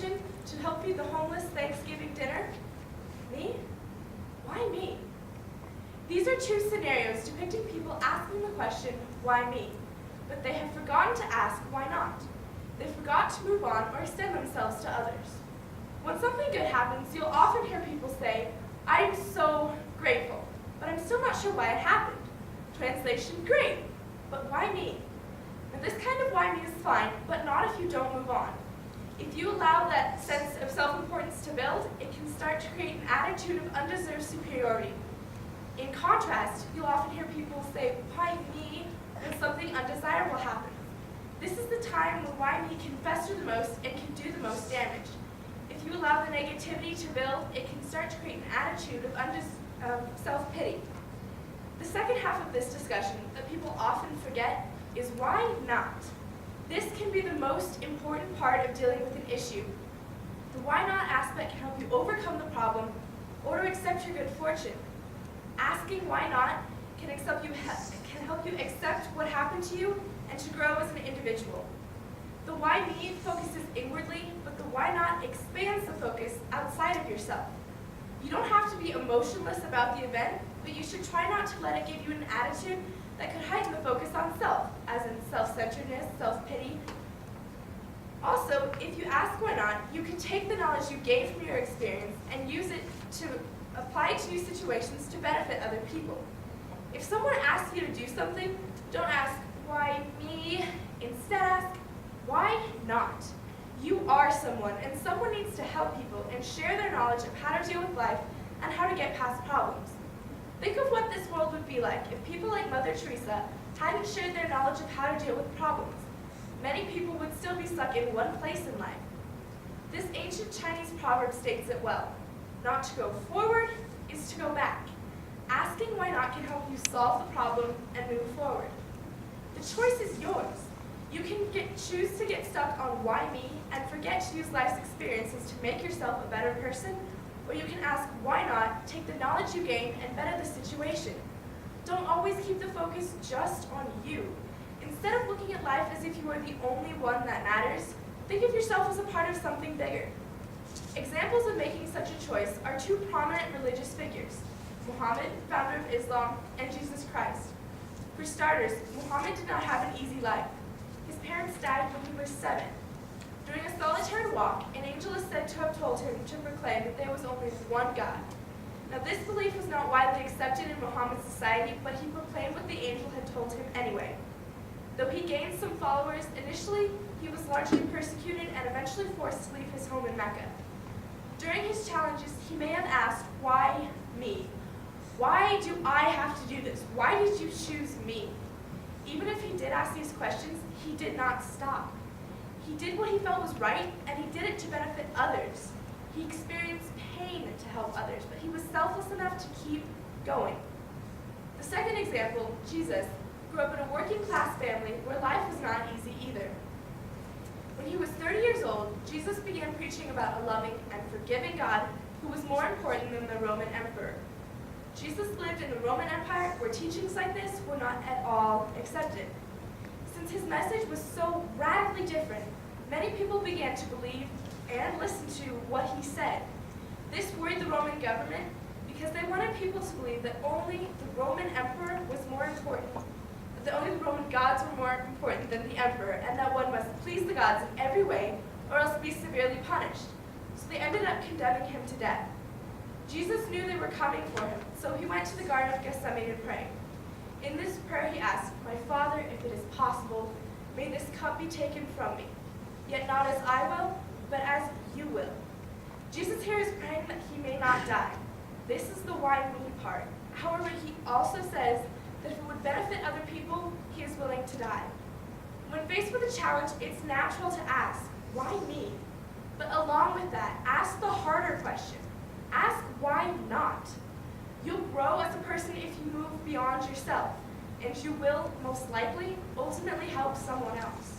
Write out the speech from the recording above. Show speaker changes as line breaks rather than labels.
kitchen to help feed the homeless Thanksgiving dinner? Me? Why me? These are two scenarios depicting people asking the question, why me? But they have forgotten to ask, why not? They forgot to move on or extend themselves to others. When something good happens, you'll often hear people say, I'm so grateful, but I'm still not sure why it happened. Translation, great, but why me? Now this kind of why me is fine, but not if you don't move on. If you allow that sense of self-importance to build, it can start to create an attitude of undeserved superiority. In contrast, you'll often hear people say, why me, when something undesirable happens. This is the time when why me can fester the most and can do the most damage. If you allow the negativity to build, it can start to create an attitude of self-pity. The second half of this discussion that people often forget is why not? This can be the most important part of dealing with an issue. The why not aspect can help you overcome the problem or to accept your good fortune. Asking why not can help you accept what happened to you and to grow as an individual. The why me focuses inwardly, but the why not expands the focus outside of yourself. You don't have to be emotionless about the event, but you should try not to let it give you an attitude that could heighten the focus on self, as in self-centeredness, self-pity. Also, if you ask why not, you can take the knowledge you gained from your experience and use it to apply it to new situations to benefit other people. If someone asks you to do something, don't ask, why me? Instead ask, why not? You are someone, and someone needs to help people and share their knowledge of how to deal with life and how to get past problems. Think of what this world would be like if people like Mother Teresa hadn't shared their knowledge of how to deal with problems. Many people would still be stuck in one place in life. This ancient Chinese proverb states it well. Not to go forward is to go back. Asking why not can help you solve the problem and move forward. The choice is yours. You can choose to get stuck on why me and forget to use life's experiences to make yourself a better person, or you can ask why not, take the knowledge you gain, and better the situation. Don't always keep the focus just on you. Instead of looking at life as if you are the only one that matters, think of yourself as a part of something bigger. Examples of making such a choice are two prominent religious figures, Muhammad, founder of Islam, and Jesus Christ. For starters, Muhammad did not have an easy life. His parents died when he was 7. During a solitary walk, an angel is said to have told him to proclaim that there was only one God. Now this belief was not widely accepted in Muhammad's society, but he proclaimed what the angel had told him anyway. Though he gained some followers, initially he was largely persecuted and eventually forced to leave his home in Mecca. During his challenges, he may have asked, why me? Why do I have to do this? Why did you choose me? Even if he did ask these questions, he did not stop. He did what he felt was right, and he did it to benefit others. He experienced pain to help others, but he was selfless enough to keep going. The second example, Jesus, grew up in a working-class family where life was not easy either. When he was 30 years old, Jesus began preaching about a loving and forgiving God who was more important than the Roman emperor. Jesus lived in the Roman Empire where teachings like this were not at all accepted. Since his message was so radically different, many people began to believe and listen to what he said. This worried the Roman government because they wanted people to believe that only the Roman emperor was more important, that only the Roman gods were more important than the emperor, and that one must please the gods in every way or else be severely punished. So they ended up condemning him to death. Jesus knew they were coming for him, so he went to the Garden of Gethsemane to pray. In this prayer he asked, "My Father, if it is possible, may this cup be taken from me. Yet not as I will, but as you will." Jesus here is praying that he may not die. This is the why me part. However, he also says that if it would benefit other people, he is willing to die. When faced with a challenge, it's natural to ask, why me? But along with that, ask the harder question. Ask why not? You'll grow as a person if you move beyond yourself, and you will, most likely, ultimately help someone else.